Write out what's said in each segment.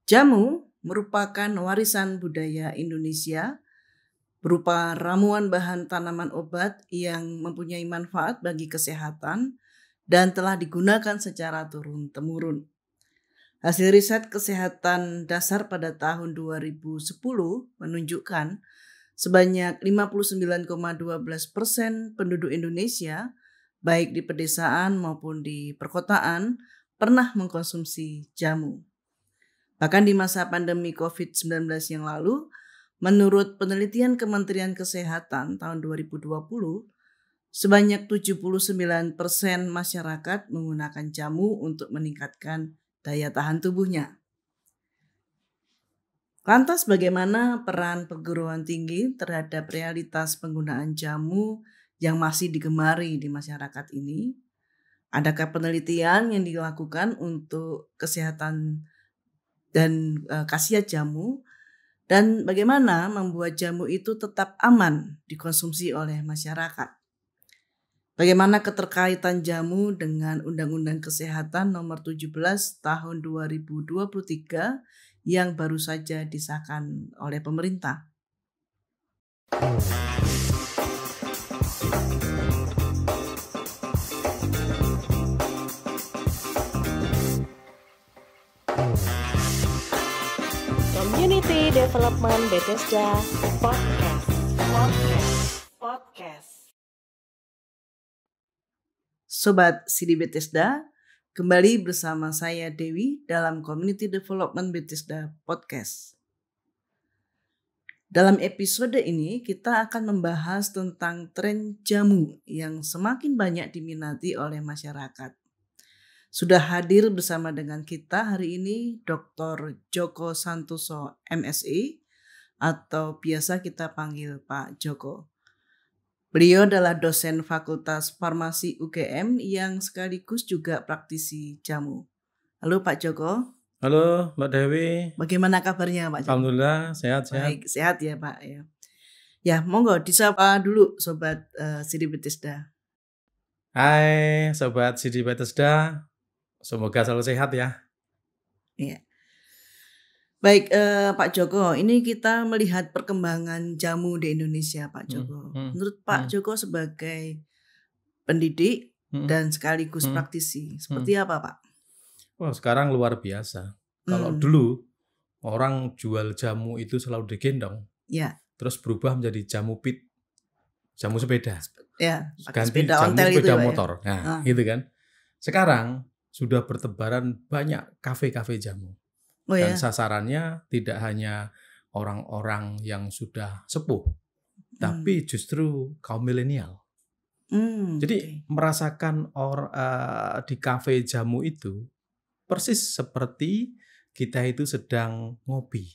Jamu merupakan warisan budaya Indonesia berupa ramuan bahan tanaman obat yang mempunyai manfaat bagi kesehatan dan telah digunakan secara turun-temurun. Hasil riset kesehatan dasar pada tahun 2010 menunjukkan sebanyak 59,12% penduduk Indonesia, baik di pedesaan maupun di perkotaan, pernah mengkonsumsi jamu. Bahkan di masa pandemi COVID-19 yang lalu, menurut penelitian Kementerian Kesehatan tahun 2020, sebanyak 79% masyarakat menggunakan jamu untuk meningkatkan daya tahan tubuhnya. Lantas bagaimana peran perguruan tinggi terhadap realitas penggunaan jamu yang masih digemari di masyarakat ini? Adakah penelitian yang dilakukan untuk kesehatan dan khasiat jamu? Dan bagaimana membuat jamu itu tetap aman dikonsumsi oleh masyarakat? Bagaimana keterkaitan jamu dengan Undang-Undang Kesehatan Nomor 17 Tahun 2023 yang baru saja disahkan oleh pemerintah? Community Development Bethesda Podcast. Sobat CD Bethesda, kembali bersama saya Dewi dalam Community Development Bethesda Podcast. Dalam episode ini kita akan membahas tentang tren jamu yang semakin banyak diminati oleh masyarakat. Sudah hadir bersama dengan kita hari ini Dr. Djoko Santoso MSI atau biasa kita panggil Pak Djoko. Beliau adalah dosen Fakultas Farmasi UGM yang sekaligus juga praktisi jamu. Halo Pak Djoko. Halo Mbak Dewi. Bagaimana kabarnya Pak Djoko? Alhamdulillah sehat-sehat. Baik, sehat ya Pak. Ya monggo disapa dulu Sobat CD Bethesda. Hai Sobat CD Bethesda. Semoga selalu sehat ya. Iya. Baik Pak Djoko, ini kita melihat perkembangan jamu di Indonesia Pak Djoko. Menurut Pak Djoko sebagai pendidik dan sekaligus praktisi, seperti apa Pak? Wah, sekarang luar biasa. Kalau dulu orang jual jamu itu selalu digendong, ya. Terus berubah menjadi jamu pit, jamu sepeda, ya, ganti sepeda jamu ontel sepeda itu, motor, nah gitu kan. Sekarang sudah bertebaran banyak kafe-kafe jamu. Dan sasarannya tidak hanya orang-orang yang sudah sepuh, tapi justru kaum milenial. Jadi merasakan di kafe jamu itu persis seperti kita itu sedang ngopi.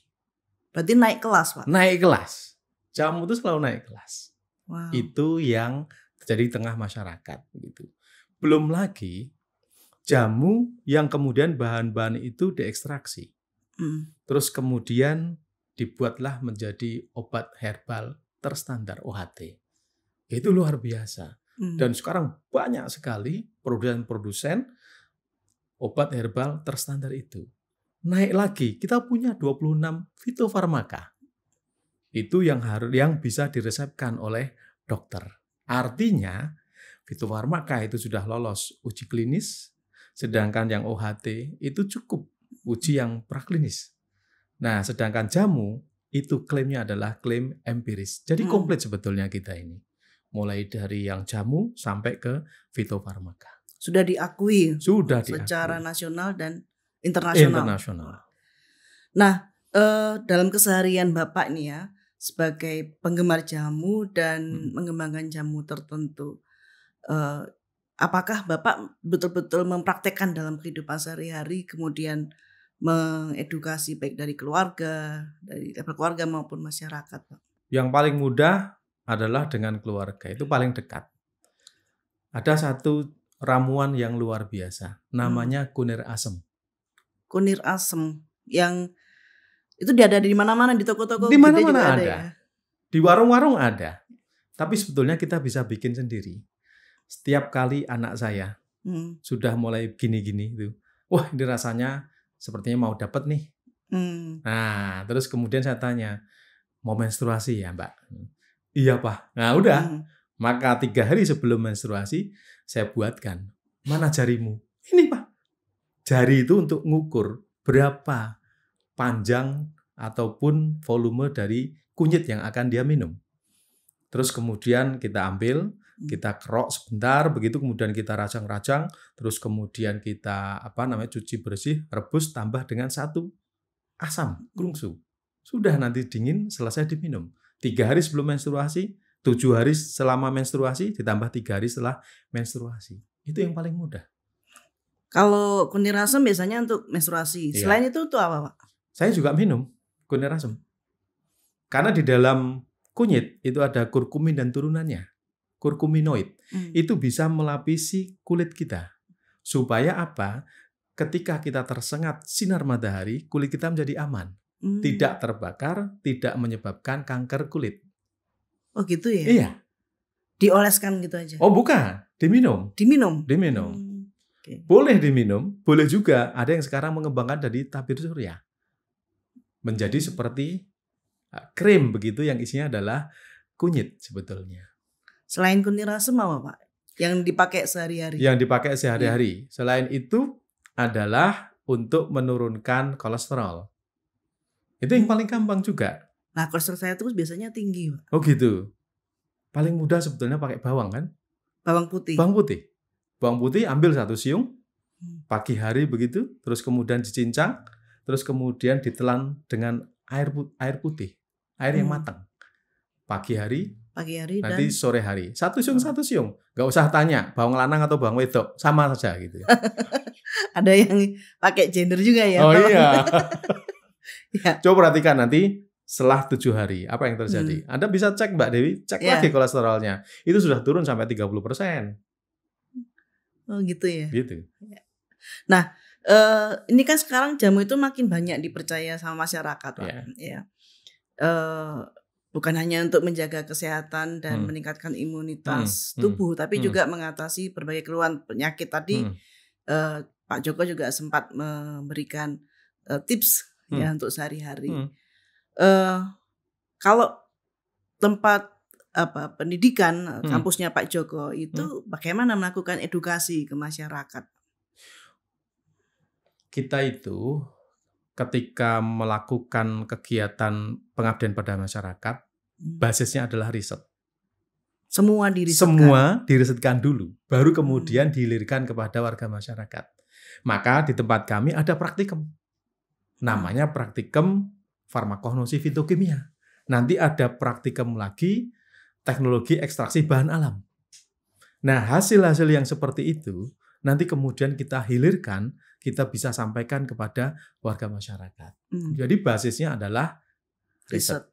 Berarti naik kelas Pak? Naik kelas. Jamu itu selalu naik kelas. Wow. Itu yang terjadi di tengah masyarakat. Gitu. Belum lagi jamu yang kemudian bahan-bahan itu diekstraksi. Terus kemudian dibuatlah menjadi obat herbal terstandar OHT. Itu luar biasa. Dan sekarang banyak sekali produsen-produsen obat herbal terstandar itu. Naik lagi, kita punya 26 fitofarmaka. Itu yang bisa diresepkan oleh dokter. Artinya fitofarmaka itu sudah lolos uji klinis, sedangkan yang OHT itu cukup uji yang praklinis. Nah, sedangkan jamu itu klaimnya adalah klaim empiris. Jadi komplit sebetulnya kita ini. Mulai dari yang jamu sampai ke fitofarmaka. Sudah diakui secara nasional dan internasional. Nah, dalam keseharian Bapak nih ya, sebagai penggemar jamu dan mengembangkan jamu tertentu, apakah Bapak betul-betul mempraktekkan dalam kehidupan sehari-hari, kemudian mengedukasi baik dari keluarga, dari level keluarga maupun masyarakat, Pak? Yang paling mudah adalah dengan keluarga, itu paling dekat. Ada satu ramuan yang luar biasa, namanya kunir asem. Kunir asem yang itu ada di mana-mana, di toko-toko di mana-mana ada. Ya? Di warung-warung ada. Tapi sebetulnya kita bisa bikin sendiri. Setiap kali anak saya sudah mulai gini-gini itu, wah ini rasanya sepertinya mau dapat nih Nah, terus kemudian saya tanya, mau menstruasi ya Mbak? Iya Pak. Nah udah, maka 3 hari sebelum menstruasi saya buatkan, mana jarimu? Ini Pak. Jari itu untuk ngukur berapa panjang ataupun volume dari kunyit yang akan dia minum. Terus kemudian kita ambil, kita kerok sebentar, begitu kemudian kita rajang-rajang, terus kemudian kita cuci bersih, rebus tambah dengan 1 asam krungsu. Sudah nanti dingin, selesai diminum. 3 hari sebelum menstruasi, 7 hari selama menstruasi, ditambah 3 hari setelah menstruasi. Itu yang paling mudah. Kalau kunir asem biasanya untuk menstruasi. Iya. Selain itu apa Pak? Saya juga minum kunir asem. Karena di dalam kunyit itu ada kurkumin dan turunannya. Kurkuminoid. Itu bisa melapisi kulit kita. Supaya apa? Ketika kita tersengat sinar matahari, kulit kita menjadi aman. Tidak terbakar, tidak menyebabkan kanker kulit. Oh gitu ya? Iya. Dioleskan gitu aja? Oh bukan, diminum. Diminum? Diminum. Okay. Boleh diminum, boleh juga. Ada yang sekarang mengembangkan dari tabir surya. Menjadi seperti krim begitu yang isinya adalah kunyit sebetulnya. Selain kunir asem apa Pak? Yang dipakai sehari-hari? Yang dipakai sehari-hari. Selain itu adalah untuk menurunkan kolesterol. Itu yang paling gampang juga. Nah kolesterol saya terus biasanya tinggi Pak. Oh gitu. Paling mudah sebetulnya pakai bawang kan? Bawang putih? Bawang putih. Bawang putih ambil 1 siung, pagi hari begitu, terus kemudian dicincang, terus kemudian ditelan dengan air putih, air yang matang. Pagi hari nanti dan sore hari. 1 siung. Gak usah tanya bawang lanang atau bawang wedok, sama saja gitu. Ada yang pakai gender juga ya? Oh iya. Ya. Coba perhatikan nanti setelah 7 hari apa yang terjadi. Anda bisa cek Mbak Dewi, cek lagi kolesterolnya. Itu sudah turun sampai 30%. Oh gitu ya. Gitu. Nah, ini kan sekarang jamu itu makin banyak dipercaya sama masyarakat, Pak. Ya. Bukan hanya untuk menjaga kesehatan dan meningkatkan imunitas tubuh, tapi juga mengatasi berbagai keluhan penyakit. Tadi Pak Joko juga sempat memberikan tips ya untuk sehari-hari. Kalau tempat pendidikan kampusnya Pak Joko itu bagaimana melakukan edukasi ke masyarakat? Kita itu ketika melakukan kegiatan pengabdian pada masyarakat, basisnya adalah riset. Semua dirisetkan? Semua dirisetkan dulu, baru kemudian dihilirkan kepada warga masyarakat. Maka di tempat kami ada praktikum. Namanya praktikum farmakognosi fitokimia. Nanti ada praktikum lagi teknologi ekstraksi bahan alam. Nah, hasil-hasil yang seperti itu nanti kemudian kita hilirkan, kita bisa sampaikan kepada warga masyarakat. Jadi basisnya adalah riset.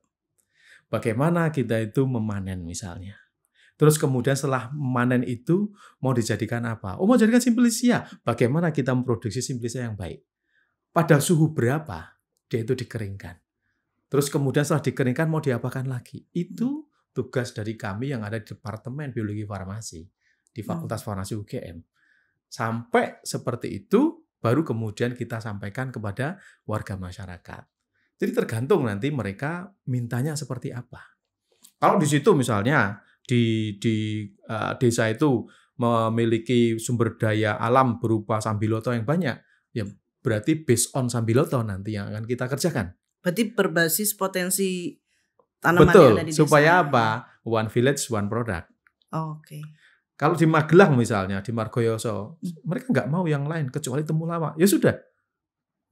Bagaimana kita itu memanen misalnya. Terus kemudian setelah memanen itu mau dijadikan apa? Oh, mau jadikan simplisia. Bagaimana kita memproduksi simplisia yang baik? Pada suhu berapa dia itu dikeringkan? Terus kemudian setelah dikeringkan mau diapakan lagi? Itu tugas dari kami yang ada di Departemen Biologi Farmasi di Fakultas Farmasi UGM. Sampai seperti itu baru kemudian kita sampaikan kepada warga masyarakat. Jadi tergantung nanti mereka mintanya seperti apa. Kalau di situ misalnya di desa itu memiliki sumber daya alam berupa sambiloto yang banyak, ya berarti based on sambiloto nanti yang akan kita kerjakan. Berarti berbasis potensi tanaman betul, yang ada di desa. Supaya apa? One village, one product. Oke. Kalau di Magelang misalnya, di Margoyoso, mereka nggak mau yang lain kecuali temulawak. Ya sudah,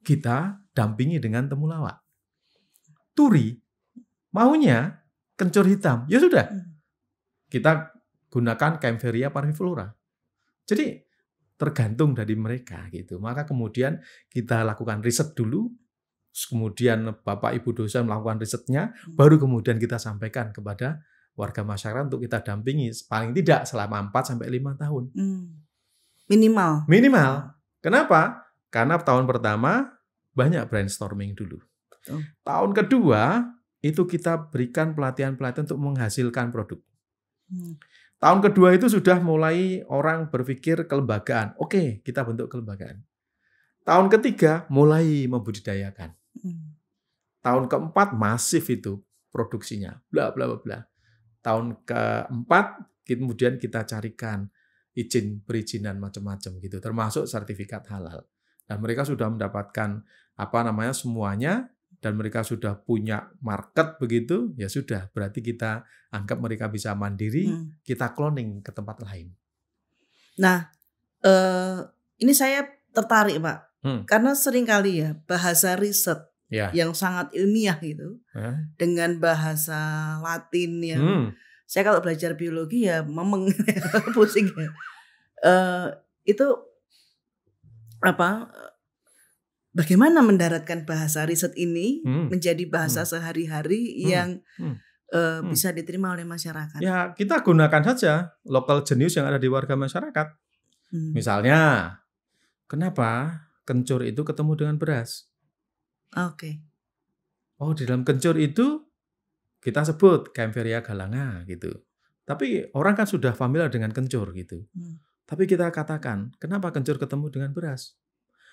kita dampingi dengan temulawak. Turi, maunya kencur hitam. Ya sudah, kita gunakan Kaempferia parviflora. Jadi tergantung dari mereka gitu. Maka kemudian kita lakukan riset dulu, kemudian Bapak Ibu dosen melakukan risetnya, baru kemudian kita sampaikan kepada warga masyarakat untuk kita dampingi paling tidak selama 4-5 tahun. Minimal. Kenapa? Karena tahun pertama banyak brainstorming dulu. Tahun kedua itu kita berikan pelatihan-pelatihan untuk menghasilkan produk. Tahun kedua itu sudah mulai orang berpikir kelembagaan. Oke, kita bentuk kelembagaan. Tahun ketiga mulai membudidayakan. tahun keempat masif itu produksinya, bla bla bla bla. Tahun keempat kemudian kita carikan perizinan macam-macam gitu, termasuk sertifikat halal. Dan mereka sudah mendapatkan semuanya, dan mereka sudah punya market begitu, ya sudah, berarti kita anggap mereka bisa mandiri, kita cloning ke tempat lain. Nah, ini saya tertarik Pak, karena seringkali ya bahasa riset yang sangat ilmiah gitu, dengan bahasa Latin yang saya kalau belajar biologi ya memeng pusing ya. Itu bagaimana mendaratkan bahasa riset ini menjadi bahasa sehari-hari yang bisa diterima oleh masyarakat? Ya, kita gunakan saja local genius yang ada di warga masyarakat. Misalnya, kenapa kencur itu ketemu dengan beras? Oke. Oh, di dalam kencur itu kita sebut Kaempferia galanga gitu. Tapi orang kan sudah familiar dengan kencur gitu. Tapi kita katakan, kenapa kencur ketemu dengan beras?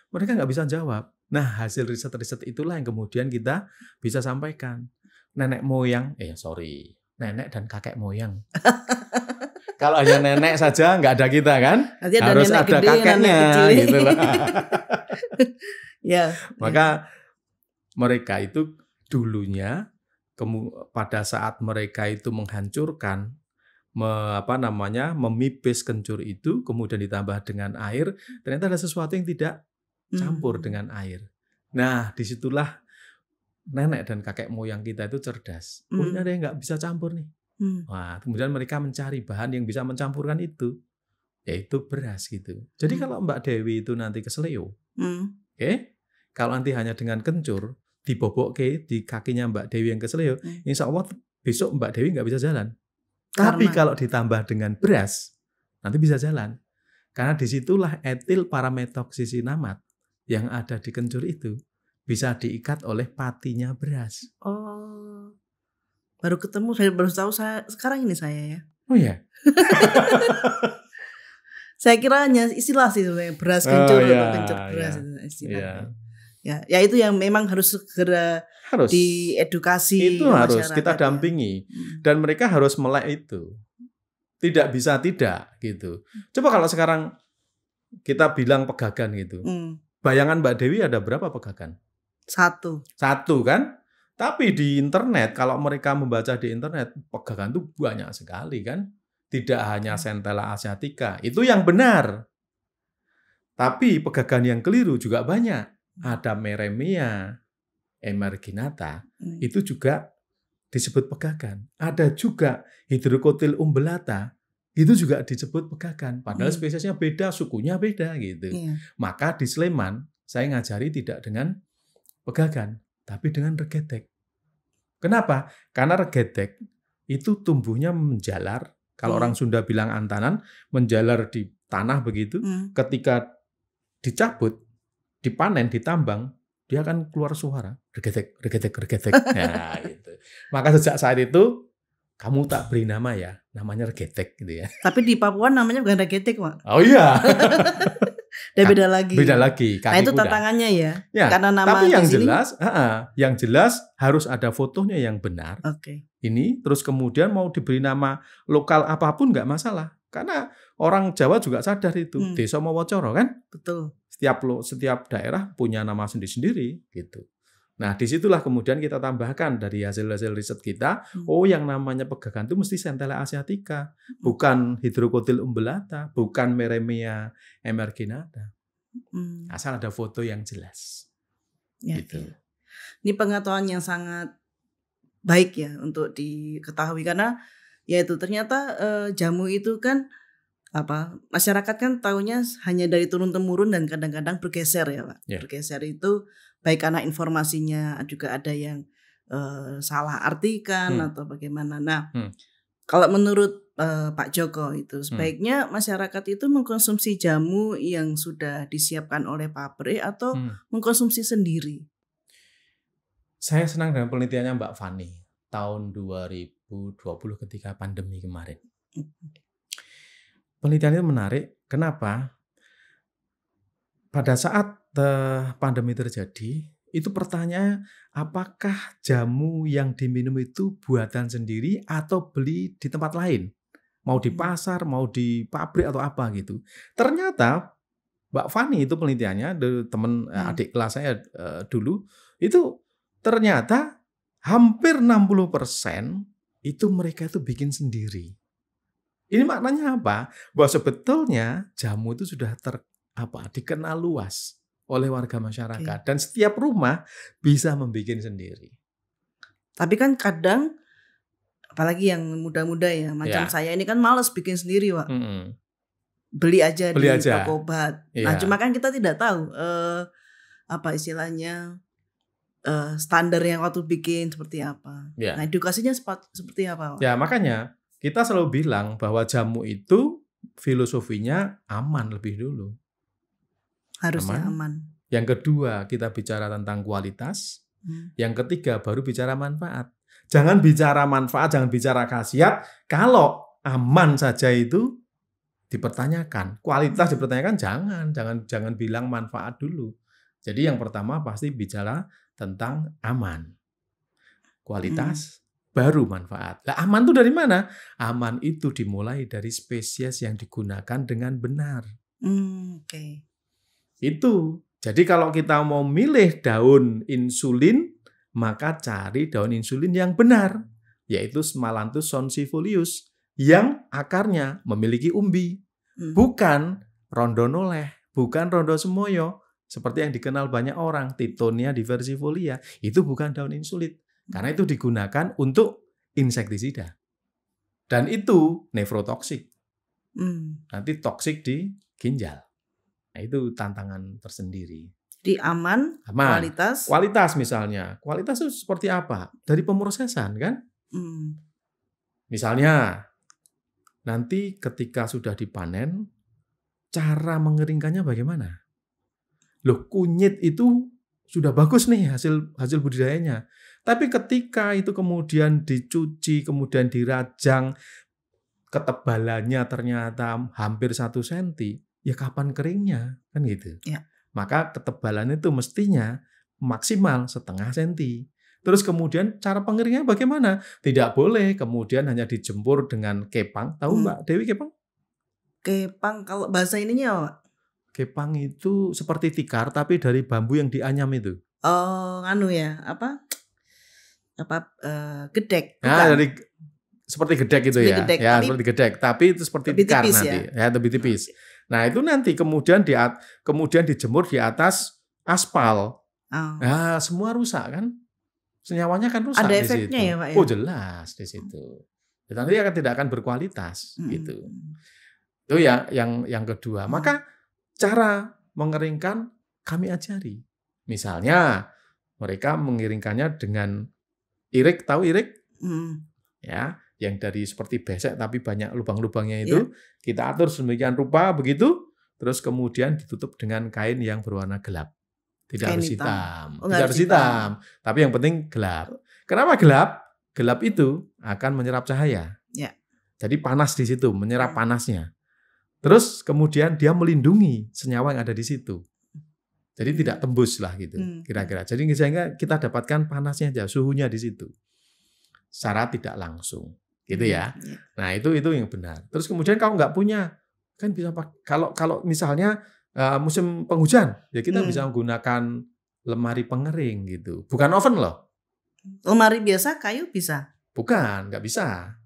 Mereka nggak bisa jawab. Nah, hasil riset-riset itulah yang kemudian kita bisa sampaikan. Nenek dan kakek moyang. Kalau hanya nenek saja nggak ada kita kan? Harus ada gede, kakeknya gitu lah. Ya. Maka mereka itu dulunya pada saat mereka itu menghancurkan, memipis kencur itu, kemudian ditambah dengan air, ternyata ada sesuatu yang tidak campur dengan air. Nah, disitulah nenek dan kakek moyang kita itu cerdas. Oh, ini ada yang nggak bisa campur nih. Wah, kemudian mereka mencari bahan yang bisa mencampurkan itu, yaitu beras gitu. Jadi kalau Mbak Dewi itu nanti keseleo, kalau nanti hanya dengan kencur, dibobokke di kakinya Mbak Dewi yang keseleo, insya Allah besok Mbak Dewi nggak bisa jalan. Tapi kalau ditambah dengan beras, nanti bisa jalan. Karena disitulah etil parametoksisinamat yang ada di kencur itu bisa diikat oleh patinya beras. Oh, baru ketemu, saya baru tahu sekarang ini saya ya. Oh ya. Saya kira hanya istilah sih sebenarnya, beras kencur atau kencur beras itu istilahnya. Ya itu yang memang harus segera diedukasi. Itu harus kita dampingi dan mereka harus melek itu. Tidak bisa tidak gitu. Coba kalau sekarang kita bilang pegagan gitu. Bayangan Mbak Dewi ada berapa pegagan? Satu kan? Tapi di internet, kalau mereka membaca di internet, pegagan itu banyak sekali kan? Tidak hanya Centella asiatica, itu yang benar. Tapi pegagan yang keliru juga banyak. Ada Meremia emarginata, itu juga disebut pegagan. Ada juga Hydrocotyl umbellata, itu juga disebut pegagan. Padahal spesiesnya beda, sukunya beda gitu. Maka di Sleman, saya ngajari tidak dengan pegagan, tapi dengan regetek. Kenapa? Karena regetek itu tumbuhnya menjalar. Kalau orang Sunda bilang antanan, menjalar di tanah begitu. Ketika dicabut, dipanen, ditambang, dia akan keluar suara regetek, regetek, regetek. Nah, gitu. Maka sejak saat itu kamu tak beri nama ya, namanya regetek gitu ya. Tapi di Papua namanya bukan regetek, Pak. Oh iya. Dan beda lagi. Beda lagi. Nah, itu tantangannya ya. Karena nama tapi yang jelas harus ada fotonya yang benar. Ini terus kemudian mau diberi nama lokal apapun nggak masalah. Karena orang Jawa juga sadar itu. Desa Mowocoro kan? Betul. Setiap daerah punya nama sendiri-sendiri gitu. Nah, disitulah kemudian kita tambahkan dari hasil-hasil riset kita, yang namanya pegagan itu mesti Centella asiatica, bukan Hydrocotyl umbellata, bukan Meremia emarginata. Asal ada foto yang jelas. Gitu. Ini pengetahuan yang sangat baik ya untuk diketahui, karena yaitu ternyata jamu itu kan masyarakat kan tahunya hanya dari turun-temurun dan kadang-kadang bergeser ya Pak. Bergeser itu baik karena informasinya juga ada yang salah artikan atau bagaimana. Nah, kalau menurut Pak Joko itu sebaiknya masyarakat itu mengkonsumsi jamu yang sudah disiapkan oleh pabrik atau mengkonsumsi sendiri. Saya senang dengan penelitiannya Mbak Fani tahun 2020 ketika pandemi kemarin. Penelitian itu menarik. Kenapa? Pada saat pandemi terjadi, itu pertanyaannya, apakah jamu yang diminum itu buatan sendiri atau beli di tempat lain? Mau di pasar, mau di pabrik atau apa gitu. Ternyata Mbak Fani itu penelitiannya, teman adik kelas saya dulu, itu ternyata hampir 60% itu mereka itu bikin sendiri. Ini maknanya apa? Bahwa sebetulnya jamu itu sudah dikenal luas oleh warga masyarakat. Dan setiap rumah bisa membuat sendiri. Tapi kan kadang, apalagi yang muda-muda ya, macam saya ini kan males bikin sendiri, Pak. Beli aja di toko obat. Nah, cuma kan kita tidak tahu apa istilahnya standar yang waktu bikin seperti apa. Nah, edukasinya seperti apa, Pak? Ya, makanya kita selalu bilang bahwa jamu itu filosofinya aman lebih dulu. Harusnya aman. Yang kedua, kita bicara tentang kualitas. Yang ketiga, baru bicara manfaat. Jangan bicara manfaat, jangan bicara khasiat. Kalau aman saja itu dipertanyakan. Kualitas dipertanyakan, jangan bilang manfaat dulu. Jadi yang pertama pasti bicara tentang aman. Kualitas baru manfaat. Nah, aman itu dari mana? Aman itu dimulai dari spesies yang digunakan dengan benar. Itu. Jadi kalau kita mau milih daun insulin, maka cari daun insulin yang benar, yaitu Smalanthus sonsifolius, yang akarnya memiliki umbi. Bukan rondonoleh, bukan rondo semoyo, seperti yang dikenal banyak orang, Tithonia diversifolia. Itu bukan daun insulin, karena itu digunakan untuk insektisida. Dan itu nefrotoksik. Nanti toksik di ginjal. Nah, itu tantangan tersendiri. Jadi aman. Kualitas. Kualitas misalnya. Kualitas itu seperti apa? Dari pemrosesan kan? Misalnya, nanti ketika sudah dipanen, cara mengeringkannya bagaimana? Loh, kunyit itu sudah bagus nih hasil budidayanya. Tapi ketika itu kemudian dicuci, kemudian dirajang, ketebalannya ternyata hampir 1 cm, ya kapan keringnya? Kan gitu. Ya. Maka ketebalan itu mestinya maksimal 0,5 cm. Terus kemudian cara pengeringnya bagaimana? Tidak boleh kemudian hanya dijemur dengan kepang. Tahu Mbak Dewi kepang? Kepang kalau bahasa ininya Pak? Kepang itu seperti tikar tapi dari bambu yang dianyam itu. Oh, gedek. Nah, dari seperti gedek itu ya. Gedek, ya, seperti gedek, tapi itu seperti tikar nanti. Ya, lebih tipis. Nah, itu nanti kemudian dijemur di atas aspal. Nah, semua rusak kan? Senyawanya kan rusak di situ. Ada efeknya ya, Pak ya? Oh, jelas di situ. Nanti tidak akan berkualitas gitu. Itu yang kedua. Maka cara mengeringkan kami ajari. Misalnya mereka mengeringkannya dengan irik, tahu irik? Ya, yang dari seperti besek tapi banyak lubang-lubangnya itu, kita atur sedemikian rupa begitu, terus kemudian ditutup dengan kain yang berwarna gelap. Tidak harus hitam. Tidak harus hitam, tapi yang penting gelap. Kenapa gelap? Gelap itu akan menyerap cahaya. Ya. Jadi panas di situ, menyerap panasnya. Terus kemudian dia melindungi senyawa yang ada di situ. Jadi tidak tembus lah gitu, kira-kira. Jadi sehingga kita dapatkan panasnya aja, suhunya di situ. Secara tidak langsung, gitu ya. Nah itu yang benar. Terus kemudian kalau nggak punya, kan bisa kalau misalnya musim penghujan, ya kita bisa menggunakan lemari pengering gitu. Bukan oven loh. Lemari biasa kayu bisa? Bukan, nggak bisa.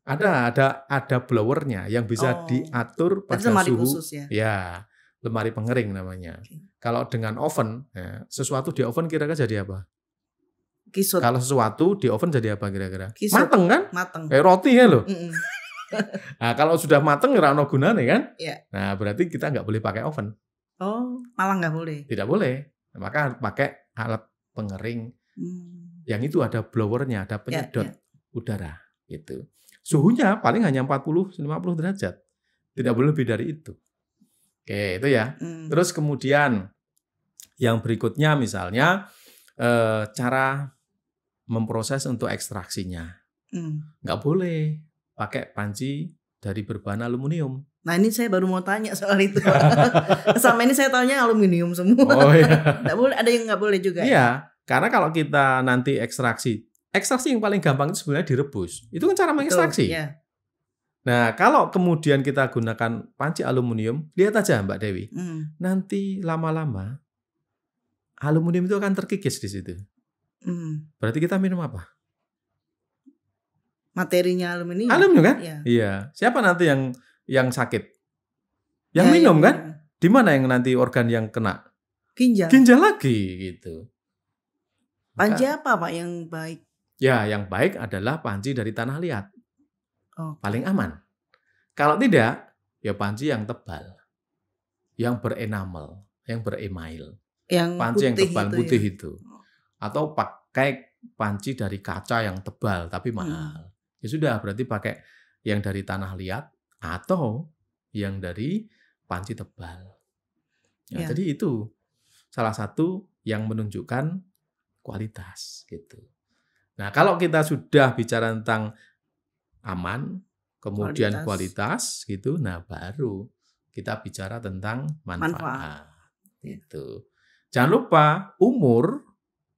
Ada blowernya yang bisa diatur pada suhu. Khusus, ya, lemari pengering namanya. Kalau dengan oven, ya, sesuatu di oven kira-kira jadi apa? Kisut. Kalau sesuatu di oven jadi apa kira-kira? Kisut. Mateng kan? Mateng. Kayak roti ya loh. Nah, kalau sudah mateng nggak ada gunanya kan? Ya. Nah, berarti kita nggak boleh pakai oven. Oh, malah nggak boleh? Tidak boleh. Nah, maka pakai alat pengering yang itu ada blowernya, ada penyedot udara. Gitu. Suhunya paling hanya 40-50 derajat. Tidak boleh lebih dari itu. Oke, itu ya. Terus kemudian yang berikutnya misalnya cara memproses untuk ekstraksinya. Nggak boleh pakai panci dari berbahan aluminium. Nah ini saya baru mau tanya soal itu. Sama ini saya taunya aluminium semua. Oh iya. Nggak boleh, ada yang nggak boleh juga. Iya, karena kalau kita nanti ekstraksi yang paling gampang itu sebenarnya direbus. Itu kan cara mengekstraksi. Ya. Nah, kalau kemudian kita gunakan panci aluminium, lihat aja Mbak Dewi. Nanti lama-lama aluminium itu akan terkikis di situ. Berarti kita minum apa? Materinya aluminium. Aluminium kan? Ya. Iya. Siapa nanti yang sakit? Yang minum kan? Di mana yang nanti organ yang kena? Ginjal. Ginjal lagi gitu. Panci apa Pak yang baik? Ya, yang baik adalah panci dari tanah liat. Paling aman. Kalau tidak, ya panci yang tebal, yang berenamel, yang beremail. Panci yang tebal putih itu. Atau pakai panci dari kaca yang tebal tapi mahal. Ya sudah, berarti pakai yang dari tanah liat atau yang dari panci tebal. Ya, jadi itu salah satu yang menunjukkan kualitas gitu. Nah, kalau kita sudah bicara tentang aman, kemudian kualitas gitu, nah baru kita bicara tentang manfaat. Gitu. Jangan lupa umur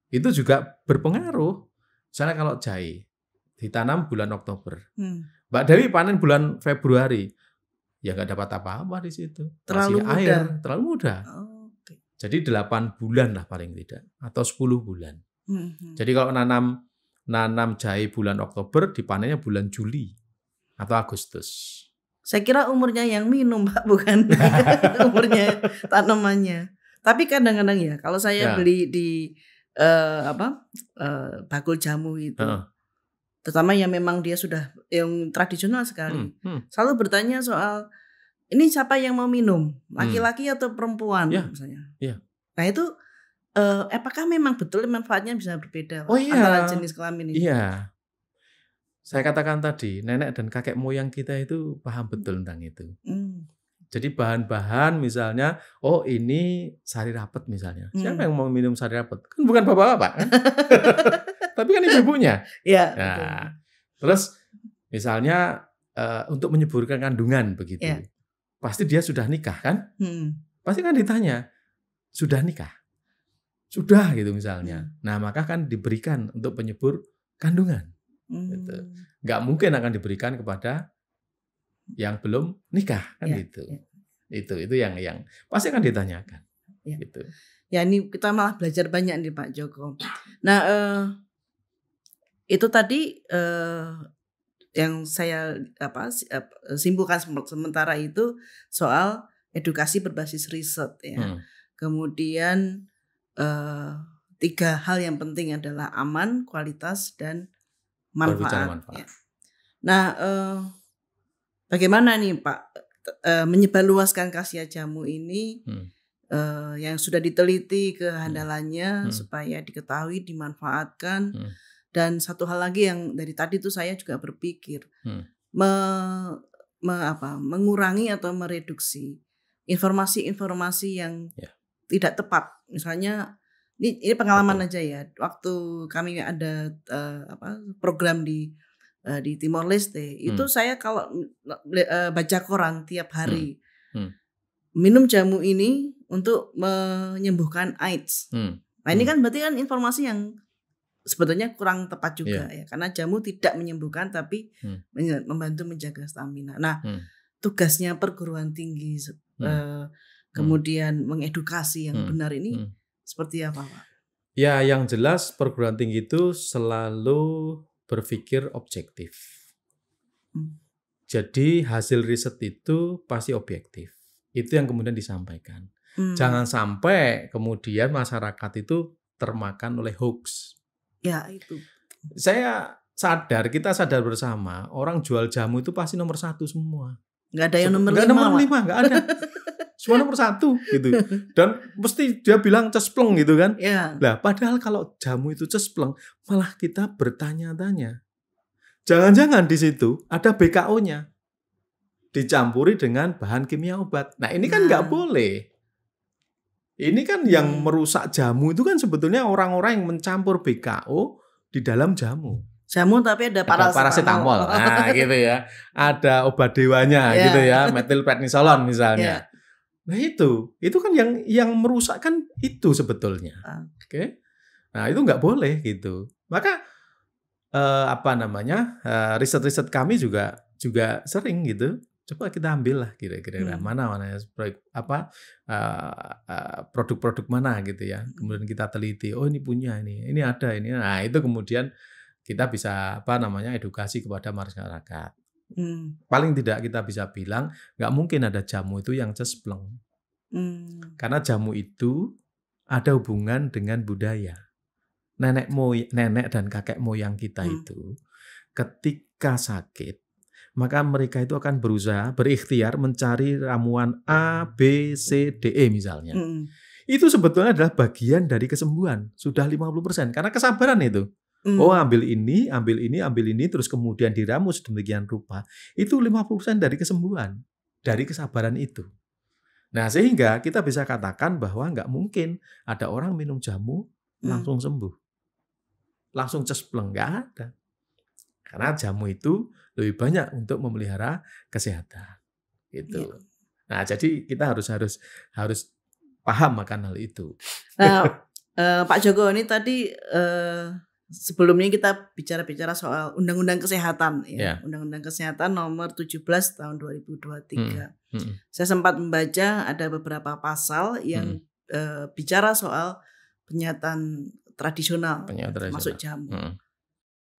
itu juga berpengaruh. Misalnya kalau jahe ditanam bulan Oktober, Mbak Dewi panen bulan Februari, ya nggak dapat apa-apa di situ. Terlalu muda. Jadi 8 bulan lah paling tidak, atau 10 bulan. Jadi kalau nanam jahe bulan Oktober, dipanennya bulan Juli atau Agustus. Saya kira umurnya yang minum Pak, bukan umurnya tanamannya. Tapi kadang-kadang ya, kalau saya beli di bakul jamu itu, terutama yang memang dia sudah yang tradisional sekali, selalu bertanya soal ini siapa yang mau minum, laki-laki atau perempuan misalnya. Nah itu apakah memang betul manfaatnya bisa berbeda antara jenis kelamin ini? Iya. Saya katakan tadi, nenek dan kakek moyang kita itu paham betul tentang itu. Jadi bahan-bahan misalnya, oh ini sari rapet misalnya. Siapa yang mau minum sari rapet? Kan bukan bapak-bapak kan? Tapi kan ibu-ibunya. Iya. Nah, terus misalnya untuk menyuburkan kandungan begitu. Pasti dia sudah nikah kan? Pasti kan ditanya, sudah nikah? Sudah gitu misalnya. Nah maka kan diberikan untuk penyubur kandungan. Gitu. Nggak mungkin akan diberikan kepada yang belum nikah kan gitu. Itu yang pasti akan ditanyakan. Gitu. Ya ini kita malah belajar banyak nih Pak Joko. Nah itu tadi yang saya simpulkan sementara itu soal edukasi berbasis riset ya. Kemudian 3 hal yang penting adalah aman, kualitas, dan manfaat. Ya. Nah, bagaimana nih Pak menyebarluaskan khasiat jamu ini yang sudah diteliti kehandalannya supaya diketahui, dimanfaatkan, dan satu hal lagi yang dari tadi tuh saya juga berpikir mengurangi atau mereduksi informasi-informasi yang tidak tepat. Misalnya ini pengalaman aja ya. Waktu kami ada program di Timor Leste, itu saya kalau baca koran tiap hari, minum jamu ini untuk menyembuhkan AIDS. Nah ini kan berarti kan informasi yang sebetulnya kurang tepat juga ya, karena jamu tidak menyembuhkan tapi membantu menjaga stamina. Nah tugasnya perguruan tinggi kemudian mengedukasi yang benar ini seperti apa Pak? Ya yang jelas perguruan tinggi itu selalu berpikir objektif. Jadi hasil riset itu pasti objektif. Itu yang kemudian disampaikan. Jangan sampai kemudian masyarakat itu termakan oleh hoax. Ya itu. Kita sadar bersama, orang jual jamu itu pasti nomor 1 semua. Nggak ada yang nomor 5. Nomor 5, nggak ada. Semua nomor 1 gitu. Dan mesti dia bilang cespleng gitu kan. Lah padahal kalau jamu itu cespleng, malah kita bertanya-tanya. Jangan-jangan di situ ada BKO-nya. Dicampuri dengan bahan kimia obat. Nah ini kan nggak boleh. Ini kan yang merusak jamu itu kan sebetulnya orang-orang yang mencampur BKO di dalam jamu. Jamu tapi ada paracetamol. Nah, gitu ya. Ada obat dewanya gitu ya, metilprednisolon misalnya. Nah, itu kan yang merusakkan itu sebetulnya. Oke. Nah, itu nggak boleh gitu. Maka riset-riset kami juga sering gitu. Coba kita ambil lah kira-kira mana produk-produk mana gitu ya. Kemudian kita teliti, oh ini punya ini ada ini. Nah, itu kemudian kita bisa edukasi kepada masyarakat. Paling tidak kita bisa bilang nggak mungkin ada jamu itu yang cespleng. Karena jamu itu ada hubungan dengan budaya. Nenek dan kakek moyang kita itu ketika sakit, maka mereka itu akan berusaha berikhtiar mencari ramuan A, B, C, D, E misalnya. Itu sebetulnya adalah bagian dari kesembuhan. Sudah 50%. Karena kesabaran itu. Oh, ambil ini, terus kemudian diramu sedemikian rupa. Itu 50% dari kesembuhan. Dari kesabaran itu. Nah, sehingga kita bisa katakan bahwa nggak mungkin ada orang minum jamu langsung sembuh. Langsung cespleng, nggak ada. Karena jamu itu lebih banyak untuk memelihara kesehatan. Gitu. Nah, jadi kita harus paham akan hal itu. Nah, Pak Joko, ini tadi sebelumnya kita bicara soal Undang-Undang Kesehatan ya. Undang-Undang Kesehatan nomor 17 tahun 2023. Saya sempat membaca ada beberapa pasal yang bicara soal penyihatan tradisional, termasuk jamu.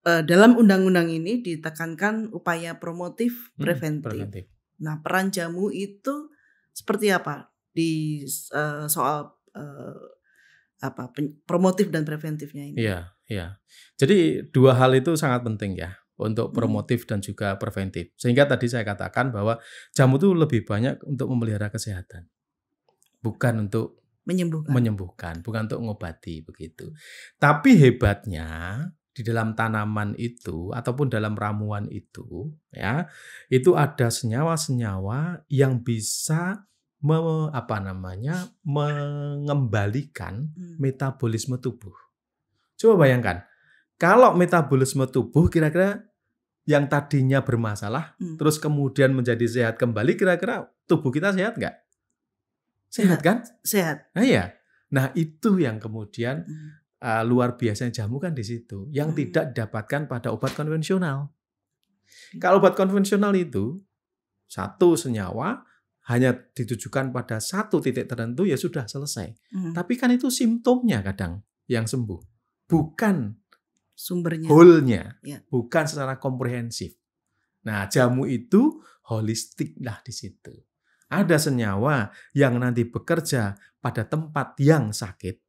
Dalam undang-undang ini ditekankan upaya promotif preventif. Nah, peran jamu itu seperti apa di soal promotif dan preventifnya ini? Iya. Jadi dua hal itu sangat penting ya untuk promotif dan juga preventif. Sehingga tadi saya katakan bahwa jamu itu lebih banyak untuk memelihara kesehatan, bukan untuk menyembuhkan, bukan untuk mengobati begitu. Tapi hebatnya di dalam tanaman itu ataupun dalam ramuan itu ya, itu ada senyawa-senyawa yang bisa mengembalikan metabolisme tubuh. Coba bayangkan, kalau metabolisme tubuh kira-kira yang tadinya bermasalah terus kemudian menjadi sehat kembali, kira-kira tubuh kita sehat nggak? Sehat kan? Sehat. Nah, iya. Nah, itu yang kemudian luar biasanya jamu kan di situ, yang tidak didapatkan pada obat konvensional. Kalau obat konvensional itu satu senyawa hanya ditujukan pada satu titik tertentu ya sudah selesai. Tapi kan itu simptomnya kadang yang sembuh, bukan sumbernya, whole-nya, bukan secara komprehensif. Nah, jamu itu holistik lah di situ. Ada senyawa yang nanti bekerja pada tempat yang sakit.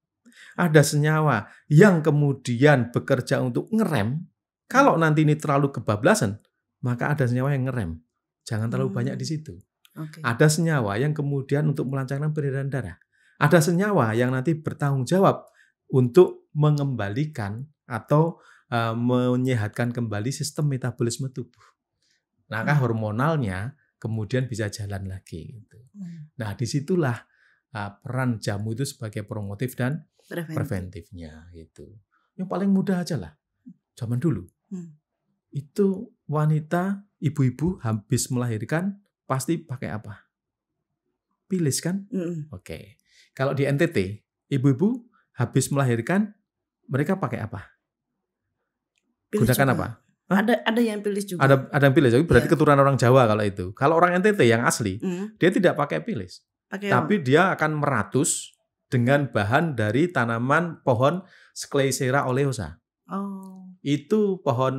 Ada senyawa yang kemudian bekerja untuk ngerem. Kalau nanti ini terlalu kebablasan, maka ada senyawa yang ngerem. Jangan terlalu banyak di situ. Ada senyawa yang kemudian untuk melancarkan peredaran darah. Ada senyawa yang nanti bertanggung jawab untuk mengembalikan atau menyehatkan kembali sistem metabolisme tubuh. Nah, hormonalnya kemudian bisa jalan lagi. Gitu. Nah, disitulah peran jamu itu sebagai promotif dan preventifnya. Gitu. Yang paling mudah aja lah. Zaman dulu. Itu wanita, ibu-ibu habis melahirkan pasti pakai apa? Pilis kan? Oke. Kalau di NTT, ibu-ibu habis melahirkan mereka pakai apa? Pilis gunakan juga. Apa? Ada yang pilis juga. Ada yang pilis. Berarti keturunan orang Jawa kalau itu. Kalau orang NTT yang asli, dia tidak pakai pilis. Tapi dia akan meratus dengan bahan dari tanaman pohon Scleisera oleosa. Itu pohon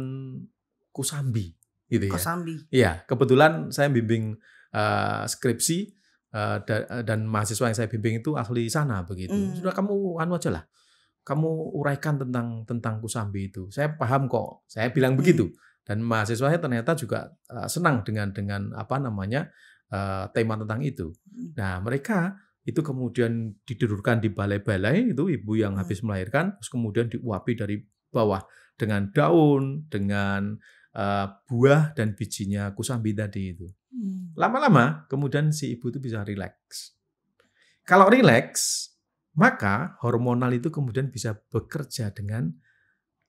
kusambi gitu ya. Kosambi. Iya, kebetulan saya bimbing skripsi dan mahasiswa yang saya bimbing itu ahli sana begitu. Sudah kamu aja lah. Kamu uraikan tentang kusambi itu. Saya paham kok. Saya bilang begitu. Dan mahasiswanya ternyata juga senang dengan tema tentang itu. Nah, mereka itu kemudian didudukkan di balai-balai itu ibu yang habis melahirkan, terus kemudian diuapi dari bawah dengan daun, dengan buah dan bijinya kusambi tadi itu. Lama-lama kemudian si ibu itu bisa rileks. Kalau rileks, maka hormonal itu kemudian bisa bekerja dengan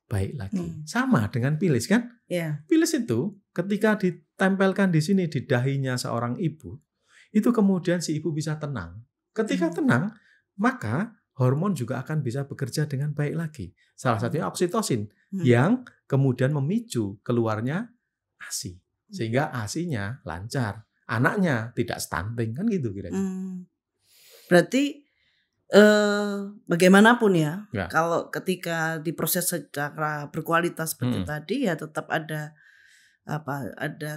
baik lagi. Sama dengan pilis kan? Yeah. Pilis itu ketika ditempelkan di sini di dahinya seorang ibu, itu kemudian si ibu bisa tenang. Ketika tenang, maka hormon juga akan bisa bekerja dengan baik lagi. Salah satunya oksitosin yang kemudian memicu keluarnya ASI. Sehingga ASI-nya lancar. Anaknya tidak stunting kan gitu kira-kira. Berarti bagaimanapun ya, kalau ketika diproses secara berkualitas seperti tadi ya tetap ada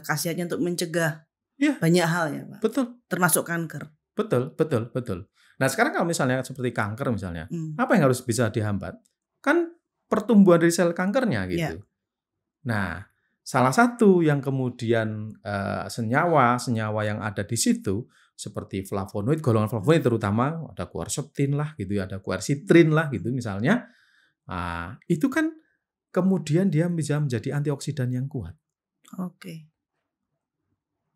khasiatnya untuk mencegah banyak hal ya Pak. Betul. Termasuk kanker. Betul. Nah sekarang kalau misalnya seperti kanker misalnya, apa yang harus bisa dihambat? Kan pertumbuhan dari sel kankernya gitu. Nah salah satu yang kemudian senyawa yang ada di situ seperti flavonoid, golongan flavonoid terutama ada quercetin lah gitu ya, ada quercitrin lah gitu misalnya. Itu kan kemudian dia bisa menjadi antioksidan yang kuat. Oke.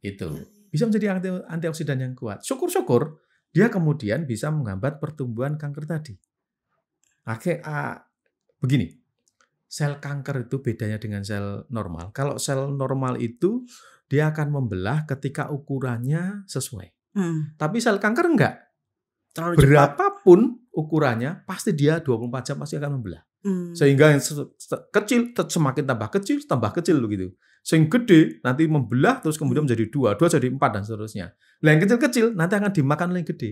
Itu bisa menjadi antioksidan yang kuat. Syukur-syukur dia kemudian bisa menghambat pertumbuhan kanker tadi. Begini, sel kanker itu bedanya dengan sel normal. Kalau sel normal itu dia akan membelah ketika ukurannya sesuai. Tapi sel kanker enggak. Terlalu berapapun ukurannya pasti dia 24 jam pasti akan membelah. Sehingga yang kecil semakin tambah kecil begitu. Sehingga gede nanti membelah terus kemudian menjadi 2 jadi 4 dan seterusnya. Nah, yang kecil-kecil nanti akan dimakan oleh yang gede.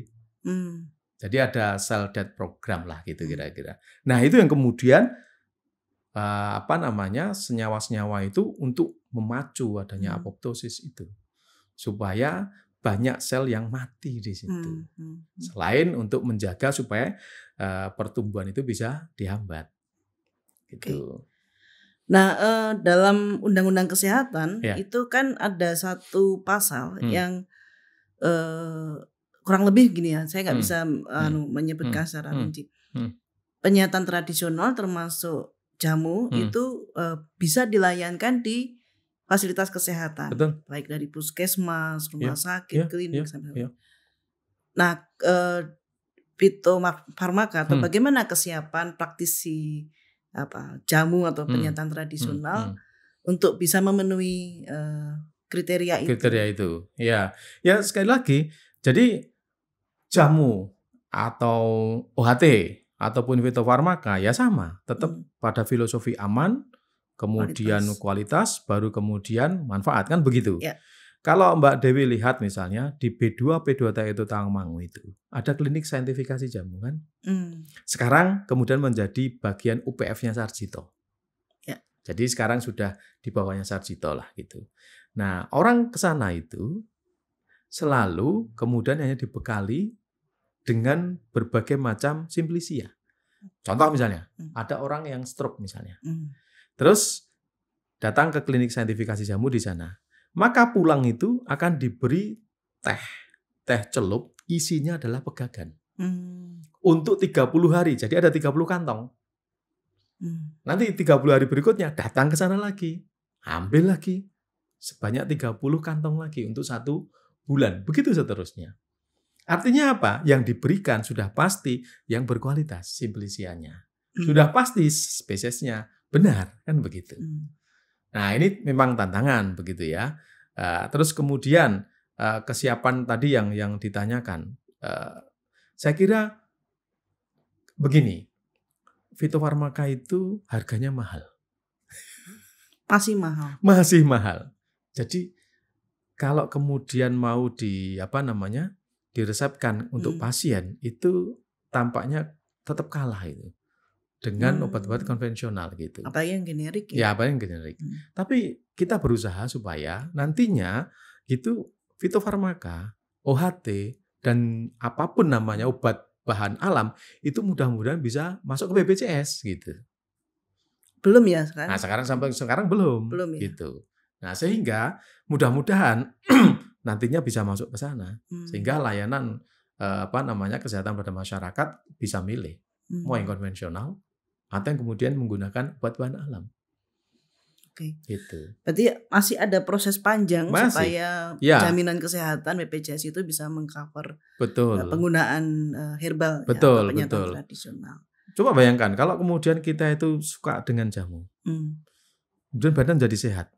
Jadi ada cell death program lah gitu kira-kira. Nah, itu yang kemudian senyawa-senyawa itu untuk memacu adanya apoptosis itu. Supaya banyak sel yang mati di situ. Selain untuk menjaga supaya pertumbuhan itu bisa dihambat. Gitu. Nah, dalam Undang-Undang Kesehatan itu kan ada satu pasal yang kurang lebih gini ya, saya nggak bisa menyebutkan secara rinci. Penyihatan tradisional termasuk jamu itu bisa dilayankan di fasilitas kesehatan, baik dari puskesmas, rumah sakit, klinik. Nah, fitofarmaka atau bagaimana kesiapan praktisi jamu atau penyihatan tradisional untuk bisa memenuhi kriteria itu? Kriteria itu, ya sekali lagi, jadi jamu atau OHT ataupun fitofarmaka ya sama, tetap pada filosofi aman. Kemudian kualitas, baru kemudian manfaat, kan begitu. Kalau Mbak Dewi lihat misalnya di B2 P2T itu Tawangmangu itu ada klinik saintifikasi jamu kan. Sekarang kemudian menjadi bagian UPF-nya Sarjito. Jadi sekarang sudah di bawahnya Sarjito lah gitu. Nah orang ke sana itu selalu kemudian hanya dibekali dengan berbagai macam simplisia. Contoh misalnya ada orang yang stroke misalnya. Terus datang ke klinik saintifikasi jamu di sana. Maka pulang itu akan diberi teh celup, isinya adalah pegagan. Untuk 30 hari, jadi ada 30 kantong. Nanti 30 hari berikutnya datang ke sana lagi. Ambil lagi. Sebanyak 30 kantong lagi untuk 1 bulan. Begitu seterusnya. Artinya apa? Yang diberikan sudah pasti yang berkualitas, simplisianya. Sudah pasti spesiesnya. Benar, kan begitu. Nah, ini memang tantangan begitu ya. Terus kemudian kesiapan tadi yang ditanyakan. Saya kira begini, fitofarmaka itu harganya mahal. Masih mahal. Masih mahal. Jadi kalau kemudian mau diresepkan untuk pasien itu tampaknya tetap kalah itu. Dengan obat-obat konvensional gitu. Apalagi yang generik ya? Ya, apalagi yang generik. Tapi kita berusaha supaya nantinya itu fitofarmaka, OHT, dan apapun namanya obat bahan alam itu mudah-mudahan bisa masuk ke BPJS gitu. Belum ya sekarang? Nah, sampai sekarang belum ya? Gitu. Nah, sehingga mudah-mudahan nantinya bisa masuk ke sana. Sehingga layanan kesehatan pada masyarakat bisa milih mau yang konvensional atau yang kemudian menggunakan obat bahan alam. Oke. Gitu. Berarti masih ada proses panjang supaya jaminan kesehatan BPJS itu bisa mengcover penggunaan herbal atau penyihatan tradisional. Coba bayangkan kalau kemudian kita itu suka dengan jamu, kemudian badan jadi sehat.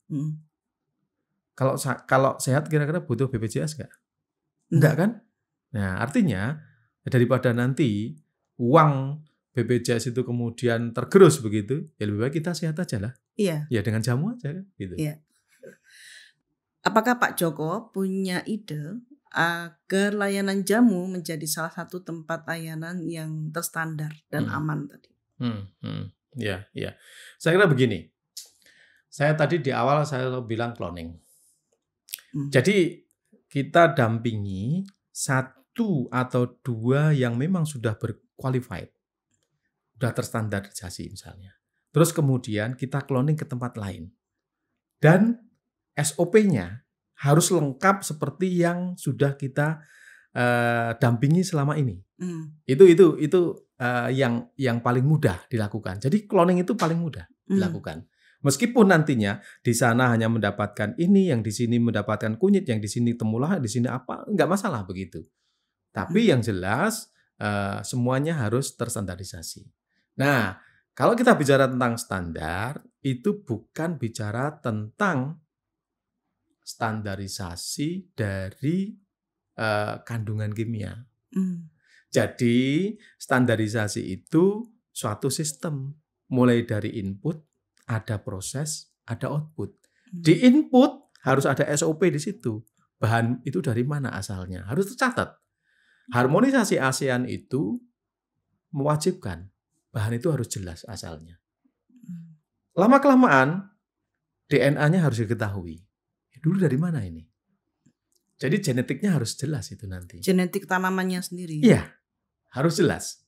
Kalau sehat kira-kira butuh BPJS nggak? Enggak kan? Nah artinya daripada nanti uang BPJS itu kemudian tergerus begitu, ya lebih baik kita sehat aja lah. Iya. Ya dengan jamu aja gitu. Iya. Apakah Pak Joko punya ide agar layanan jamu menjadi salah satu tempat layanan yang terstandar dan aman tadi? Ya. Saya kira begini. Saya tadi di awal saya bilang cloning. Jadi kita dampingi 1 atau 2 yang memang sudah berqualified, sudah terstandarisasi misalnya. Terus kemudian kita cloning ke tempat lain. Dan SOP-nya harus lengkap seperti yang sudah kita dampingi selama ini. Itu yang paling mudah dilakukan. Jadi cloning itu paling mudah dilakukan. Meskipun nantinya di sana hanya mendapatkan ini, yang di sini mendapatkan kunyit, yang di sini temulawak, di sini apa, nggak masalah begitu. Tapi yang jelas semuanya harus terstandarisasi. Nah, kalau kita bicara tentang standar, itu bukan bicara tentang standarisasi dari kandungan kimia. Jadi standarisasi itu suatu sistem, mulai dari input, ada proses, ada output. Di input harus ada SOP di situ. Bahan itu dari mana asalnya, harus tercatat. Harmonisasi ASEAN itu mewajibkan bahan itu harus jelas asalnya. Lama-kelamaan DNA-nya harus diketahui. Dulu dari mana ini? Jadi genetiknya harus jelas itu nanti. Genetik tanamannya sendiri. Iya, harus jelas.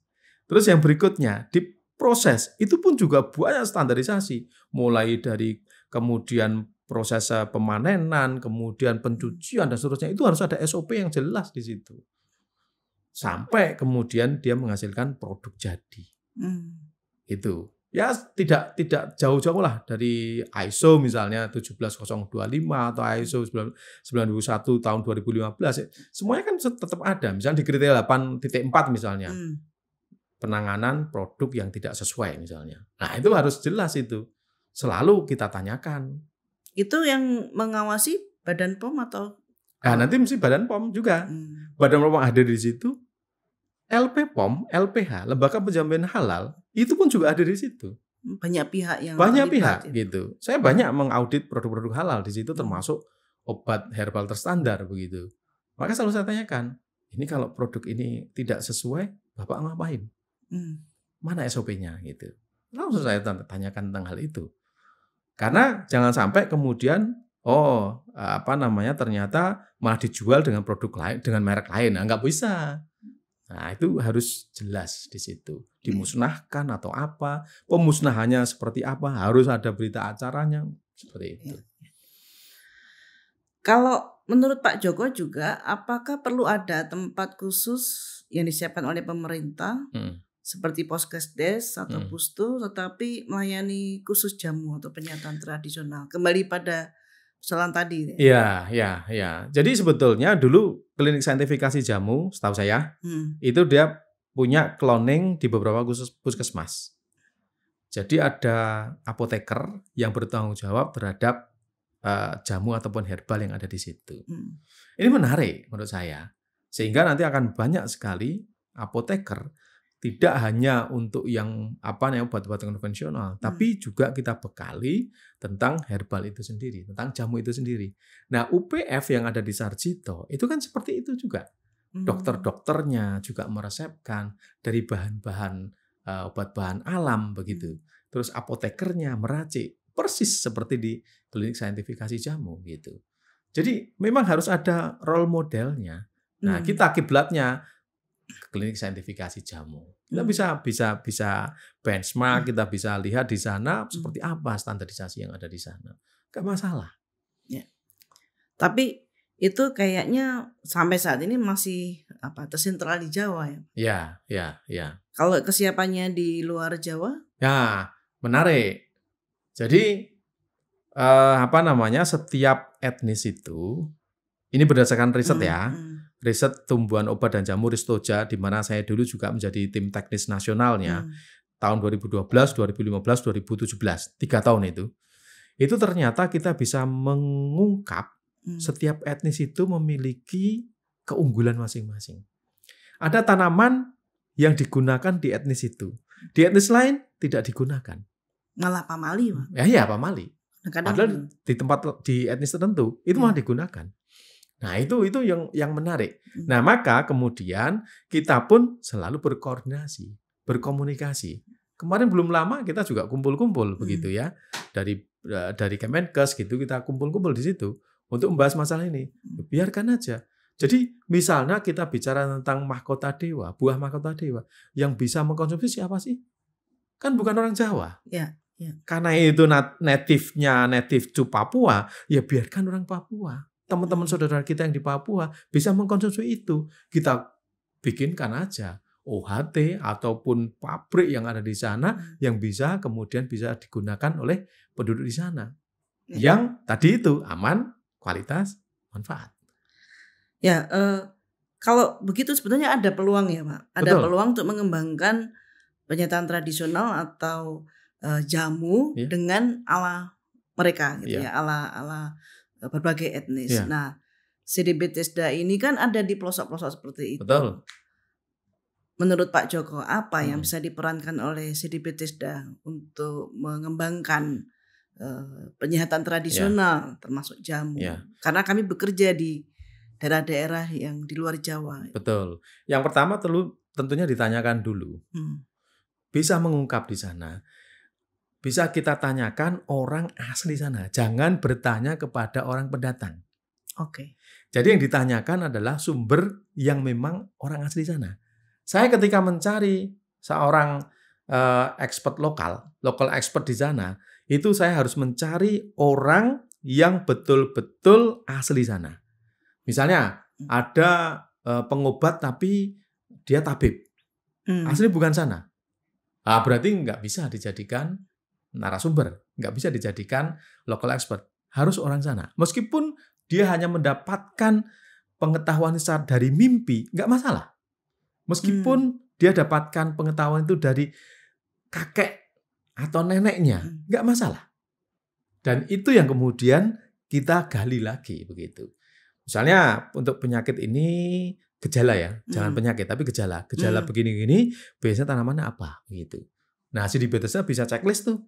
Terus yang berikutnya, di proses itu pun juga banyak standarisasi. Mulai dari kemudian proses pemanenan, kemudian pencucian dan seterusnya, itu harus ada SOP yang jelas di situ. Sampai kemudian dia menghasilkan produk jadi. Itu. Ya tidak jauh-jauh lah dari ISO misalnya 17025 atau ISO 9001 tahun 2015. Semuanya kan tetap ada. Misalnya di kriteria 8.4 misalnya. Penanganan produk yang tidak sesuai misalnya. Nah itu harus jelas itu. Selalu kita tanyakan. Itu yang mengawasi Badan POM atau? Nah nanti mesti Badan POM juga. Badan POM hadir di situ. LPPOM, LPH, Lembaga Penjamin Halal, itu pun juga ada di situ. Banyak pihak yang banyak pihak gitu. Saya banyak mengaudit produk-produk halal di situ, termasuk obat herbal terstandar begitu. Maka selalu saya tanyakan, ini kalau produk ini tidak sesuai, Bapak ngapain? Mana SOP-nya gitu. Langsung saya tanyakan tentang hal itu. Karena jangan sampai kemudian ternyata malah dijual dengan produk lain, dengan merek lain. Nah, nggak bisa. Nah, itu harus jelas di situ. Dimusnahkan atau apa, pemusnahannya seperti apa, harus ada berita acaranya, seperti itu. Kalau menurut Pak Joko juga, apakah perlu ada tempat khusus yang disiapkan oleh pemerintah, seperti Poskesdes atau Pustu, tetapi melayani khusus jamu atau penyataan tradisional? Kembali pada persoalan tadi. Iya. Jadi sebetulnya dulu klinik saintifikasi jamu, setahu saya, itu dia punya cloning di beberapa puskesmas. Jadi ada apoteker yang bertanggung jawab terhadap jamu ataupun herbal yang ada di situ. Ini menarik menurut saya. Sehingga nanti akan banyak sekali apoteker, tidak hanya untuk yang obat-obatan konvensional, tapi juga kita bekali tentang herbal itu sendiri, tentang jamu itu sendiri. Nah, UPF yang ada di Sarjito itu kan seperti itu juga. Dokter-dokternya juga meresepkan dari bahan-bahan obat bahan alam begitu. Terus apotekernya meracik persis seperti di klinik saintifikasi jamu gitu. Jadi memang harus ada role modelnya. Nah, kita kiblatnya klinik saintifikasi jamu. Kita bisa benchmark, kita bisa lihat di sana seperti apa standarisasi yang ada di sana. Gak masalah. Ya. Tapi itu kayaknya sampai saat ini masih tersentral di Jawa ya. Ya. Kalau kesiapannya di luar Jawa? Ya, menarik. Jadi setiap etnis itu, ini berdasarkan riset ya. Riset tumbuhan obat dan jamu Ristoja, di mana saya dulu juga menjadi tim teknis nasionalnya. tahun 2012, 2015, 2017, 3 tahun itu ternyata kita bisa mengungkap setiap etnis itu memiliki keunggulan masing-masing. Ada tanaman yang digunakan di etnis itu, di etnis lain tidak digunakan. Malah pamali, Pak. Ya pamali. Kadang padahal di etnis tertentu itu malah digunakan. Nah, itu yang menarik. Nah, maka kemudian kita pun selalu berkoordinasi, berkomunikasi. Kemarin belum lama kita juga kumpul-kumpul begitu ya. Dari Kemenkes gitu kita kumpul-kumpul di situ untuk membahas masalah ini. Biarkan aja. Jadi misalnya kita bicara tentang mahkota dewa, buah mahkota dewa, yang bisa mengkonsumsi siapa sih? Kan bukan orang Jawa. Ya. Karena itu native to Papua, ya biarkan orang Papua. Teman-teman saudara kita yang di Papua bisa mengkonsumsi itu. Kita bikinkan aja OHT ataupun pabrik yang ada di sana yang kemudian bisa digunakan oleh penduduk di sana. Yang tadi itu aman, kualitas, manfaat. Ya, kalau begitu sebenarnya ada peluang ya, Pak. Ada peluang untuk mengembangkan penyataan tradisional atau jamu dengan ala mereka gitu ya, ala berbagai etnis. Nah, CD Bethesda ini kan ada di pelosok-pelosok seperti itu. Betul. Menurut Pak Joko, apa yang bisa diperankan oleh CD Bethesda untuk mengembangkan penyihatan tradisional termasuk jamu? Karena kami bekerja di daerah-daerah yang di luar Jawa. Betul. Yang pertama tentunya ditanyakan dulu. Bisa mengungkap di sana. Bisa kita tanyakan orang asli sana. Jangan bertanya kepada orang pendatang. Oke. Jadi yang ditanyakan adalah sumber yang memang orang asli sana. Saya ketika mencari seorang expert local expert di sana, itu saya harus mencari orang yang betul-betul asli sana. Misalnya ada pengobat tapi dia tabib, asli bukan sana. Berarti nggak bisa dijadikan narasumber, nggak bisa dijadikan local expert. Harus orang sana. Meskipun dia hanya mendapatkan pengetahuan dari mimpi, nggak masalah. Meskipun dia dapatkan pengetahuan itu dari kakek atau neneknya, nggak masalah. Dan itu yang kemudian kita gali lagi begitu. Misalnya untuk penyakit ini gejala ya, jangan penyakit tapi gejala. Gejala begini-gini biasanya tanamannya apa gitu. Nah, CD Bethesda bisa checklist tuh.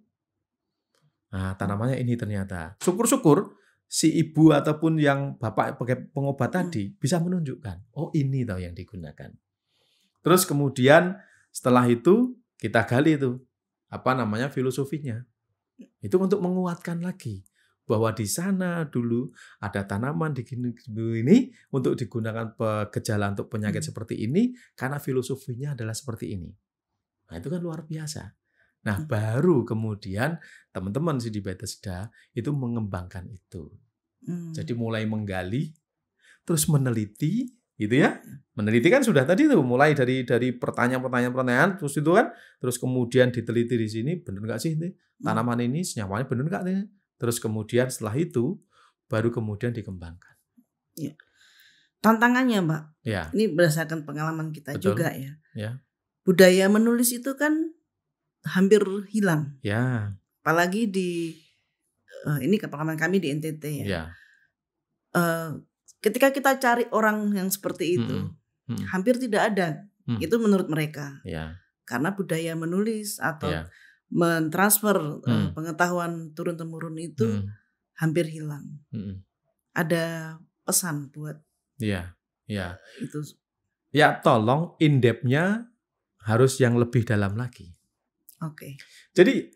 Nah, tanamannya ini ternyata. Syukur-syukur si ibu ataupun yang bapak pakai pengobat tadi bisa menunjukkan, oh ini tahu yang digunakan. Terus kemudian setelah itu kita gali itu filosofinya. Itu untuk menguatkan lagi bahwa di sana dulu ada tanaman di ini untuk digunakan gejala untuk penyakit seperti ini karena filosofinya adalah seperti ini. Nah, itu kan luar biasa. Nah, baru kemudian teman-teman di Bethesda itu mengembangkan itu. Jadi mulai menggali, terus meneliti, gitu ya. Meneliti kan sudah tadi tuh, mulai dari pertanyaan-pertanyaan, terus itu kan, terus kemudian diteliti di sini, benar nggak sih ini tanaman ini senyawanya benar nggak nih? Terus kemudian setelah itu baru kemudian dikembangkan. Ya. Tantangannya, Mbak. Ya. Ini berdasarkan pengalaman kita juga ya. Ya. Budaya menulis itu kan hampir hilang. Ya. Apalagi di ini pengalaman kami di NTT ya. Ya. Ketika kita cari orang yang seperti itu, hampir tidak ada. Itu menurut mereka. Ya. Karena budaya menulis atau mentransfer pengetahuan turun-temurun itu hampir hilang. Ada pesan buat itu. Ya, tolong in-depth-nya harus yang lebih dalam lagi. Oke. Jadi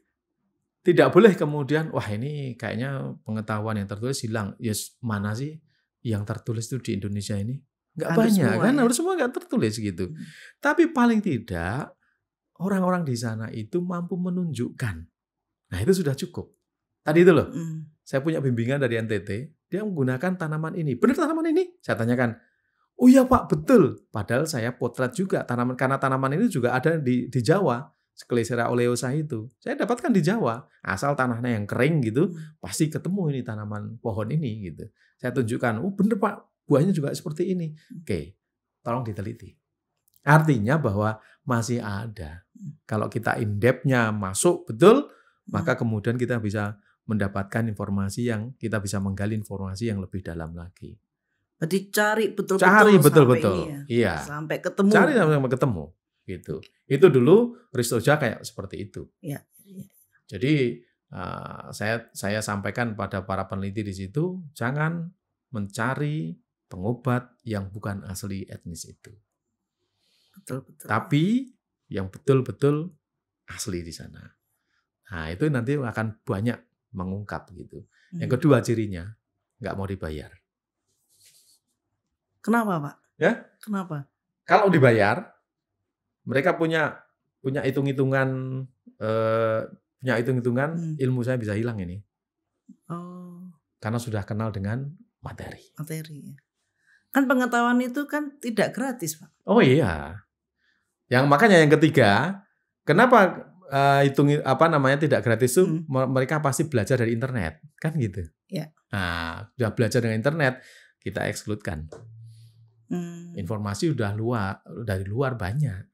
tidak boleh kemudian wah ini kayaknya pengetahuan yang tertulis hilang. Yes, mana sih yang tertulis itu di Indonesia ini? Nggak banyak kan? Harus semua nggak tertulis gitu. Tapi paling tidak orang-orang di sana itu mampu menunjukkan. Nah, itu sudah cukup. Tadi itu loh. Saya punya bimbingan dari NTT, dia menggunakan tanaman ini. Benar tanaman ini? Saya tanyakan. Oh iya Pak, betul. Padahal saya potret juga karena tanaman ini juga ada di Jawa. Sclesera oleosa itu. Saya dapatkan di Jawa. Asal tanahnya yang kering gitu, pasti ketemu ini tanaman pohon ini gitu. Saya tunjukkan, oh benar Pak, buahnya juga seperti ini. Oke, tolong diteliti. Artinya bahwa masih ada. Kalau kita in-depth-nya masuk betul, maka kemudian kita bisa mendapatkan informasi yang kita bisa menggali informasi yang lebih dalam lagi. Berarti cari betul-betul Cari sampai betul-betul. ini ya. Iya. Sampai ketemu. Cari sampai ketemu gitu. Itu dulu Ristoja kayak seperti itu. Ya. Jadi saya sampaikan pada para peneliti di situ, jangan mencari pengobat yang bukan asli etnis itu. Betul-betul. Tapi yang betul-betul asli di sana. Nah, itu nanti akan banyak mengungkap gitu. Yang kedua cirinya, nggak mau dibayar. Kenapa, Pak? Ya? Kenapa? Kalau dibayar, mereka punya hitung-hitungan, ilmu saya bisa hilang ini. Oh. Karena sudah kenal dengan materi. Materi. Kan pengetahuan itu kan tidak gratis, Pak. Oh iya. Makanya yang ketiga, kenapa tidak gratis itu mereka pasti belajar dari internet, kan gitu. Ya. Nah, sudah belajar dengan internet, kita ekskludkan. Informasi udah dari luar banyak.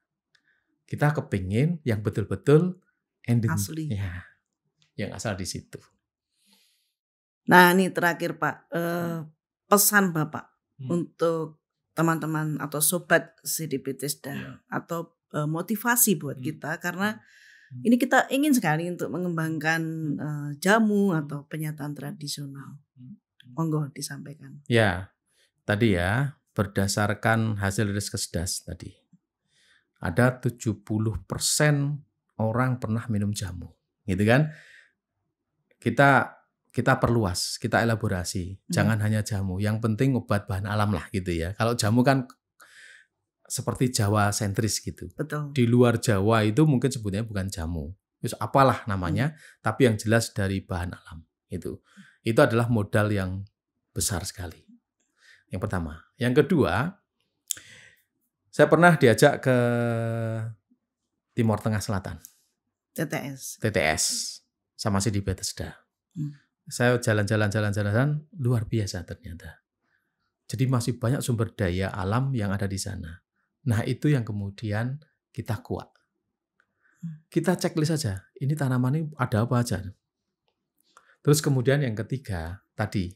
Kita kepingin yang betul-betul asli. Ya, yang asal di situ. Nah, ini terakhir Pak, pesan Bapak untuk teman-teman atau sobat CD Bethesda atau motivasi buat kita, karena ini kita ingin sekali untuk mengembangkan jamu atau penyataan tradisional. Monggo disampaikan. Ya, tadi ya, berdasarkan hasil riset Kesdas tadi, ada 70% orang pernah minum jamu, gitu kan? Kita perluas, kita elaborasi. Jangan hanya jamu. Yang penting obat bahan alam lah gitu ya. Kalau jamu kan seperti Jawa sentris gitu. Betul. Di luar Jawa itu mungkin sebutnya bukan jamu. Terus apalah namanya, tapi yang jelas dari bahan alam itu. Itu adalah modal yang besar sekali. Yang pertama. Yang kedua, saya pernah diajak ke Timur Tengah Selatan. TTS sama CD Bethesda. Saya jalan-jalan luar biasa ternyata. Jadi masih banyak sumber daya alam yang ada di sana. Nah, itu yang kemudian kita kuak. Kita checklist saja, ini tanaman ini ada apa aja. Terus kemudian yang ketiga, tadi,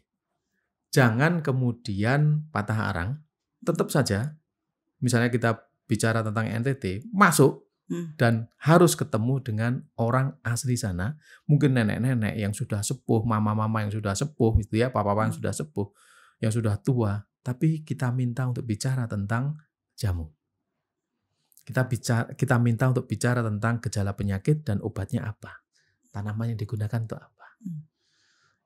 jangan kemudian patah arang, tetap saja, misalnya kita bicara tentang NTT, masuk, dan harus ketemu dengan orang asli sana, mungkin nenek-nenek yang sudah sepuh, mama-mama yang sudah sepuh, gitu ya, papa-papa yang sudah sepuh, yang sudah tua, tapi kita minta untuk bicara tentang jamu. Kita minta untuk bicara tentang gejala penyakit dan obatnya apa, tanaman yang digunakan untuk apa.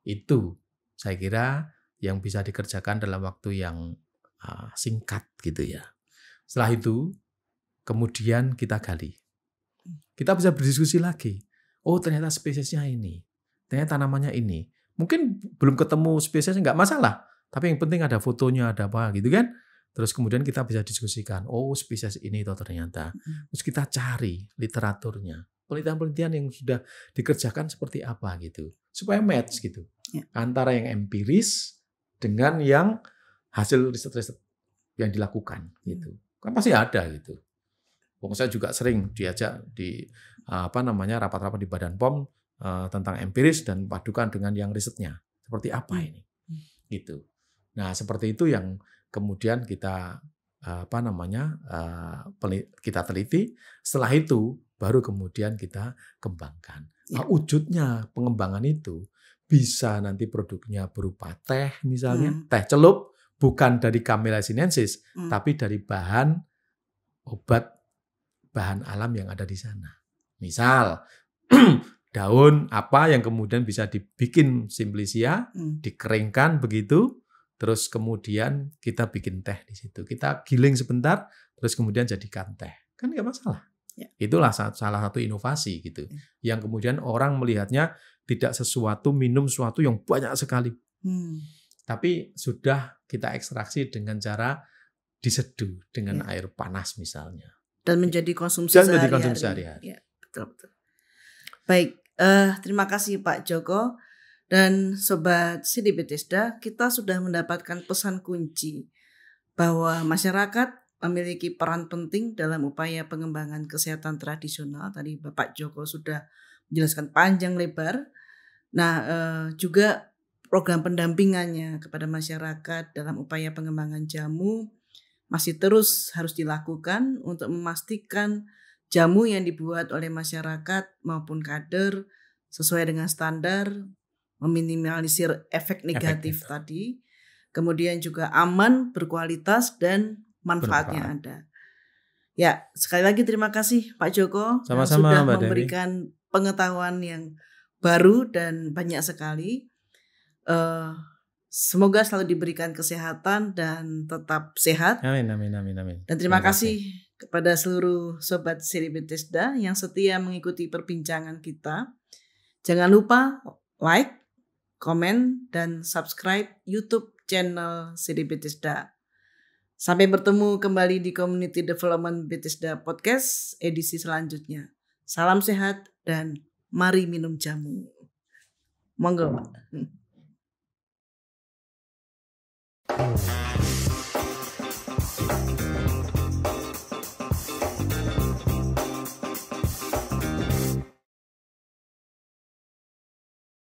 Itu saya kira yang bisa dikerjakan dalam waktu yang singkat gitu ya. Setelah itu, kemudian kita gali. Kita bisa berdiskusi lagi. Oh, ternyata spesiesnya ini. Ternyata tanamannya ini. Mungkin belum ketemu spesiesnya, nggak masalah. Tapi yang penting ada fotonya, ada apa gitu kan. Terus kemudian kita bisa diskusikan. Oh, spesies ini toh ternyata. Terus kita cari literaturnya. Penelitian-penelitian yang sudah dikerjakan seperti apa gitu. Supaya match gitu. Antara yang empiris dengan yang hasil riset-riset yang dilakukan gitu. Kan pasti ada gitu. Saya juga sering diajak di rapat-rapat di Badan POM tentang empiris dan padukan dengan yang risetnya. Seperti apa ini? Gitu. Nah, seperti itu yang kemudian kita kita teliti. Setelah itu baru kemudian kita kembangkan. Nah, wujudnya pengembangan itu bisa nanti produknya berupa teh misalnya, teh celup bukan dari Camellia sinensis, tapi dari bahan obat bahan alam yang ada di sana. Misal daun apa yang kemudian bisa dibikin simplicia, dikeringkan begitu, terus kemudian kita bikin teh di situ. Kita giling sebentar, terus kemudian jadikan teh. Kan nggak masalah. Ya. Itulah salah satu inovasi gitu. Yang kemudian orang melihatnya tidak minum sesuatu yang banyak sekali. Tapi sudah kita ekstraksi dengan cara diseduh dengan air panas misalnya. Dan menjadi konsumsi sehari-hari. Ya, betul. Baik, terima kasih Pak Joko dan Sobat CD Bethesda. Kita sudah mendapatkan pesan kunci bahwa masyarakat memiliki peran penting dalam upaya pengembangan kesehatan tradisional. Tadi Bapak Joko sudah menjelaskan panjang lebar. Nah, juga program pendampingannya kepada masyarakat dalam upaya pengembangan jamu masih terus harus dilakukan untuk memastikan jamu yang dibuat oleh masyarakat maupun kader sesuai dengan standar, meminimalisir efek negatif tadi, kemudian juga aman, berkualitas, dan manfaatnya ada. Ya, sekali lagi terima kasih Pak Joko sudah memberikan pengetahuan yang baru dan banyak sekali. Semoga selalu diberikan kesehatan dan tetap sehat. Amin. Dan terima kasih kepada seluruh sobat seri Bethesda yang setia mengikuti perbincangan kita. Jangan lupa like, komen, dan subscribe YouTube channel seri Bethesda. Sampai bertemu kembali di Community Development Bethesda Podcast edisi selanjutnya. Salam sehat dan mari minum jamu. Monggo, Pak.